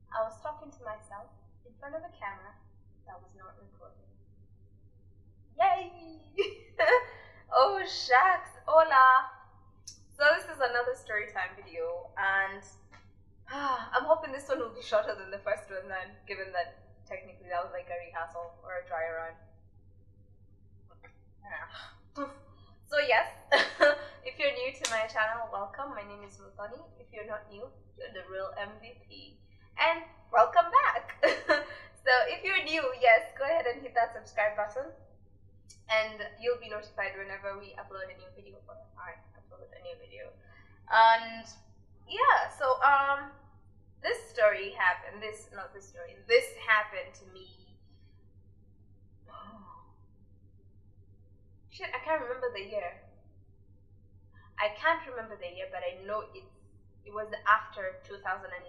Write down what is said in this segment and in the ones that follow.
I was talking to myself in front of a camera that was not recording. Yay! Oh, shucks. Hola! So this is another story time video, and I'm hoping this one will be shorter than the first one then, given that technically that was like a rehearsal or a dry run. So yes, if you're new to my channel, welcome. My name is Muthoni. If you're not new, you're the real MVP. And welcome back. So if you're new, yes, go ahead and hit that subscribe button. And you'll be notified whenever we upload a new video, or I upload a new video. And yeah, so this happened to me. Shit, I can't remember the year. But I know it was after 2011.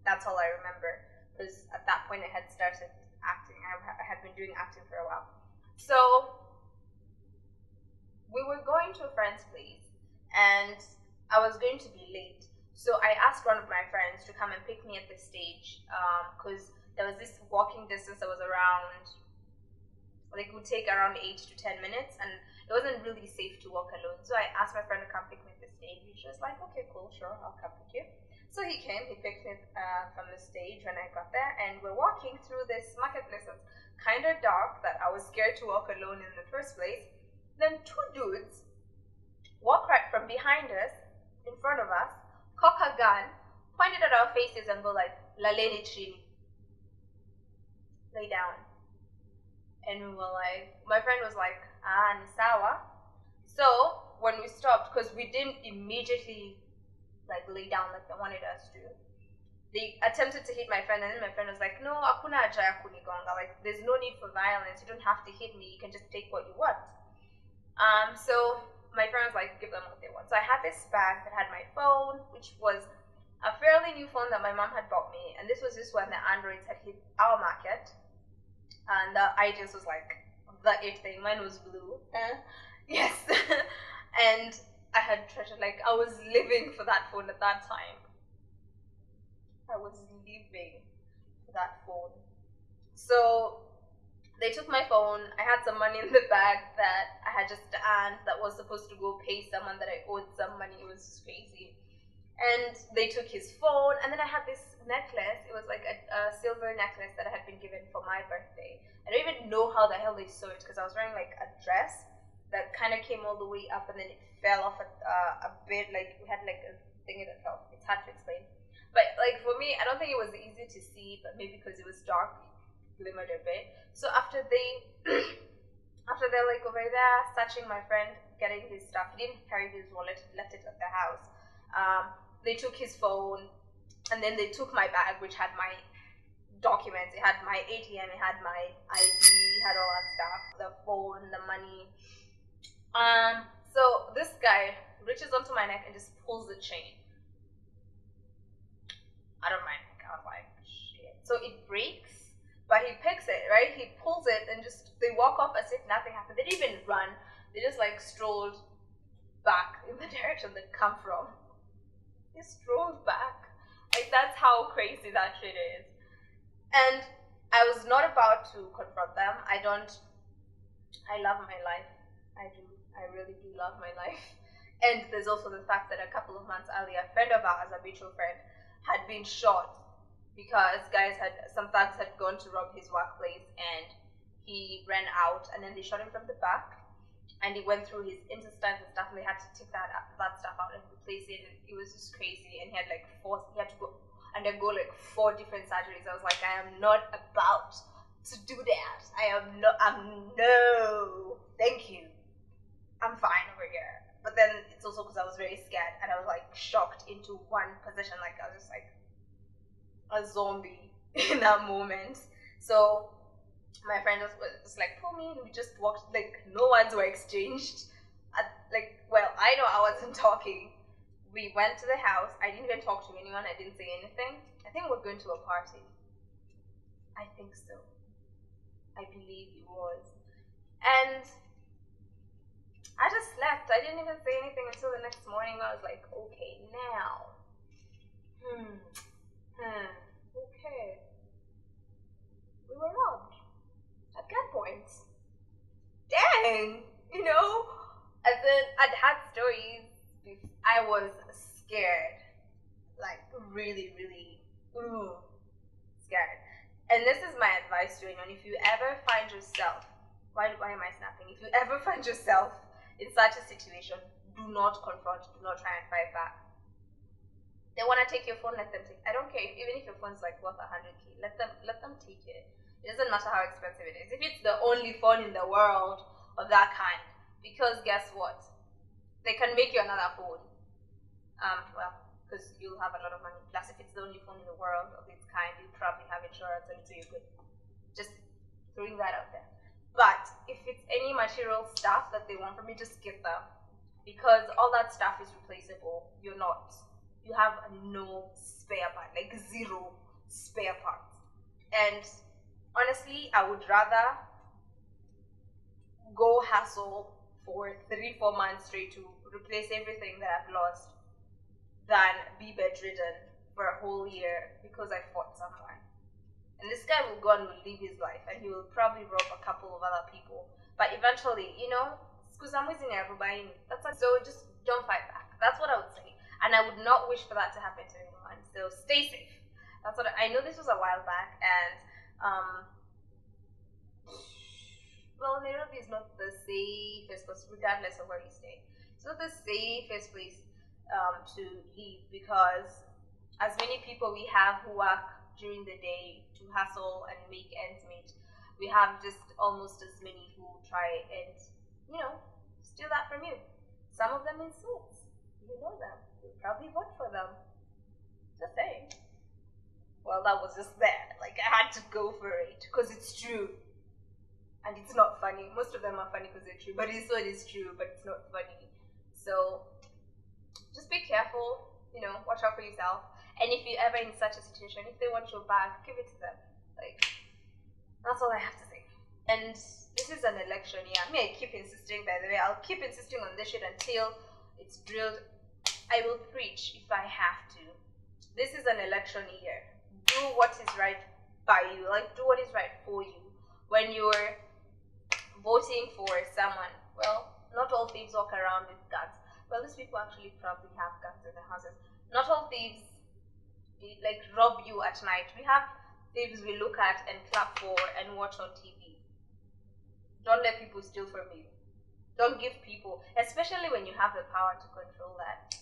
That's all I remember, because at that point I had started acting. I had been doing acting for a while. So we were going to a friend's place, and I was going to be late. So I asked one of my friends to come and pick me at the stage, because there was this walking distance that was around, like, it would take around 8 to 10 minutes, and it wasn't really safe to walk alone. So I asked my friend to come pick me at the stage. She was like, okay, cool, sure, I'll come pick you. So he came, he picked me from the stage when I got there, and we're walking through this marketplace that's kind of dark, that I was scared to walk alone in the first place. Then two dudes walk right from behind us, in front of us, cock a gun, pointed at our faces, and go like, "Laleni chini, lay down." And we were like, my friend was like, ni sawa. So when we stopped, because we didn't immediately like lay down like they wanted us to, they attempted to hit my friend, and then my friend was like, "No, hakuna haja ya kunigonga. Like, there's no need for violence. You don't have to hit me. You can just take what you want." So my friend was like, "Give them what they want." So I had this bag that had my phone, which was a fairly new phone that my mom had bought me, and this was just when the Androids had hit our market, and I just was like the it thing. Mine was blue. Yes. And I had treasured, like, I was living for that phone at that time. I was living for that phone. So they took my phone. I had some money in the bag that I had just earned that was supposed to go pay someone that I owed some money. It was just crazy. And they took his phone, and then I had this necklace. It was like a silver necklace that I had been given for my birthday. I don't even know how the hell they saw it, because I was wearing like a dress that kind of came all the way up, and then it fell off a bit. Like, we had like a thing that fell. It's hard to explain. But like, for me, I don't think it was easy to see, but maybe because it was dark, it glimmered a bit. So after they're like over there searching my friend, getting his stuff, he didn't carry his wallet, he left it at the house. They took his phone, and then they took my bag, which had my documents. It had my ATM, it had my ID, it had all that stuff, the phone, the money. So this guy reaches onto my neck and just pulls the chain out of my neck. I was like, shit. So it breaks, but he picks it, right? He pulls it, and just, they walk off as if nothing happened. They didn't even run. They just like strolled back in the direction they come from. He strolled back. Like, that's how crazy that shit is. And I was not about to confront them. I love my life. I do. I really do love my life. And there's also the fact that a couple of months earlier, a friend of ours, a mutual friend, had been shot because some thugs had gone to rob his workplace, and he ran out, and then they shot him from the back, and he went through his intestines and stuff, and they had to take that stuff out and replace it, and it was just crazy. And he had like he had to undergo like 4 different surgeries. I was like, I am not about to do that. No, thank you. I'm fine over here. But then it's also because I was very scared, and I was like shocked into one position. Like, I was just like a zombie in that moment. So my friend was like, pull me, and we just walked, like, no words were exchanged. I know I wasn't talking. We went to the house. I didn't even talk to anyone. I didn't say anything. I think we're going to a party. I think so. I believe it was. And I just slept. I didn't even say anything until the next morning. I was like, okay, now. hey, we were robbed at gunpoint. Dang, you know? And then I'd had stories. I was scared, like really, really, scared. And this is my advice to anyone: if you ever find yourself, why am I snapping? If you ever find yourself in such a situation, do not confront, do not try and fight back. They want to take your phone, let them take. I don't care, even if your phone's like worth 100K, let them take it. It doesn't matter how expensive it is. If it's the only phone in the world of that kind, because guess what? They can make you another phone. Well, because you'll have a lot of money. Plus, if it's the only phone in the world of its kind, you probably have insurance, and so you're good. Just throwing that out there. But if it's any material stuff that they want from me, just give them, because all that stuff is replaceable. You're not. You have no spare part, like zero spare parts. And honestly, I would rather go hustle for 3-4 months straight to replace everything that I've lost than be bedridden for a whole year because I fought someone. And this guy will go and will live his life, and he will probably rob a couple of other people. But eventually, you know, so just don't fight back. That's what I would say. And I would not wish for that to happen to anyone. So stay safe. That's what I know. This was a while back, and well, Nairobi is not the safest place, regardless of where you stay. It's not the safest place to live, because as many people we have who work during the day to hustle and make ends meet, we have just almost as many who try and, you know, steal that from you. Some of them in suits. You know them. You probably vote for them. Just saying. Well, that was just there. Like, I had to go for it because it's true. And it's not funny. Most of them are funny because they're true. But it's what is true, but it's not funny. So, just be careful. You know, watch out for yourself. And if you're ever in such a situation, if they want your bag, give it to them. Like, that's all I have to say. And this is an election year. I keep insisting, by the way. I'll keep insisting on this shit until it's drilled. I will preach if I have to. This is an election year. Do what is right by you. Like, do what is right for you. When you're voting for someone, well, not all thieves walk around with guns. Well, these people actually probably have guns in their houses. Not all thieves, like, rob you at night. We have thieves we look at and clap for and watch on TV. Don't let people steal from you. Don't give people, especially when you have the power to control that.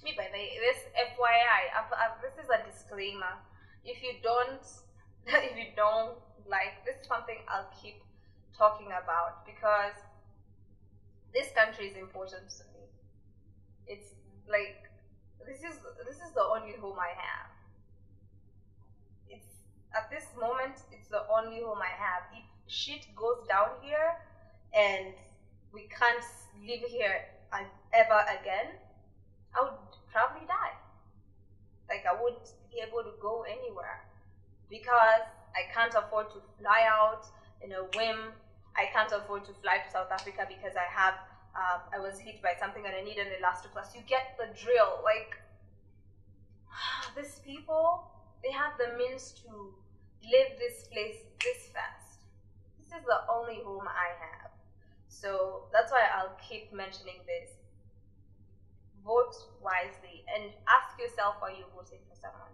Me, by the way, this FYI, this is a disclaimer. If you don't like, this is something I'll keep talking about, because this country is important to me. It's like, this is the only home I have. It's at this moment, it's the only home I have. If shit goes down here and we can't live here ever again, I would probably die. Like, I wouldn't be able to go anywhere, because I can't afford to fly out in a whim. I can't afford to fly to South Africa because I was hit by something and I need an elastoplast. You get the drill. Like, these people, they have the means to live this place this fast. This is the only home I have. So that's why I'll keep mentioning this. Vote wisely and ask yourself, are you voting for someone?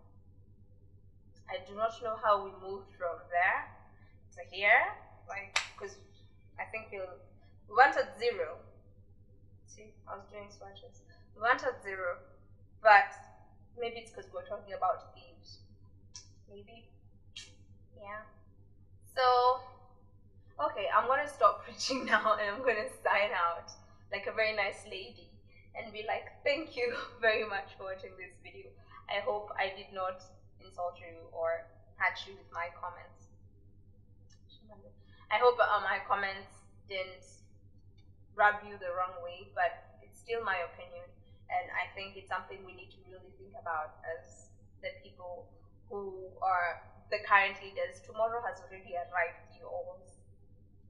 I do not know how we moved from there to here, like, because I think we went at 0. See, I was doing swatches. We went at 0, but maybe it's because we're talking about thieves. Maybe, yeah. So, okay, I'm gonna stop preaching now, and I'm gonna sign out like a very nice lady and be like, thank you very much for watching this video. I hope I did not insult you or hurt you with my comments. I hope my comments didn't rub you the wrong way, but it's still my opinion, and I think it's something we need to really think about as the people who are the current leaders. Tomorrow has already arrived,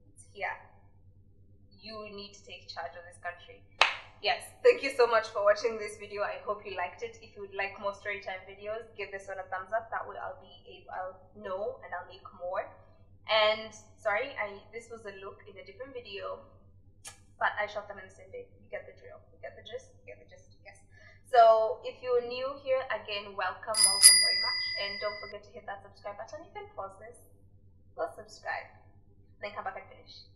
it's here. You need to take charge of this country. yes, thank you so much for watching this video. I hope you liked it. If you would like more story time videos, give this one a thumbs up. That way I'll know and I'll make more. And sorry, this was a look in a different video, but I shot them in the same day. You get the drill. You get the gist. You get the gist. Yes. So if you're new here, again, welcome very much. And don't forget to hit that subscribe button. You can pause this, go subscribe, then come back and finish.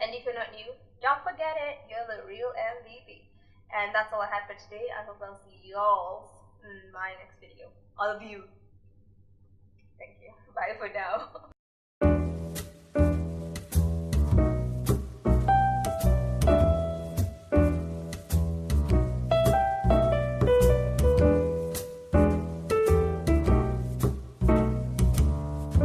And if you're not new, don't forget it. You're the real MVP. And that's all I had for today. I hope I'll see y'all in my next video. All of you. Thank you. Bye for now.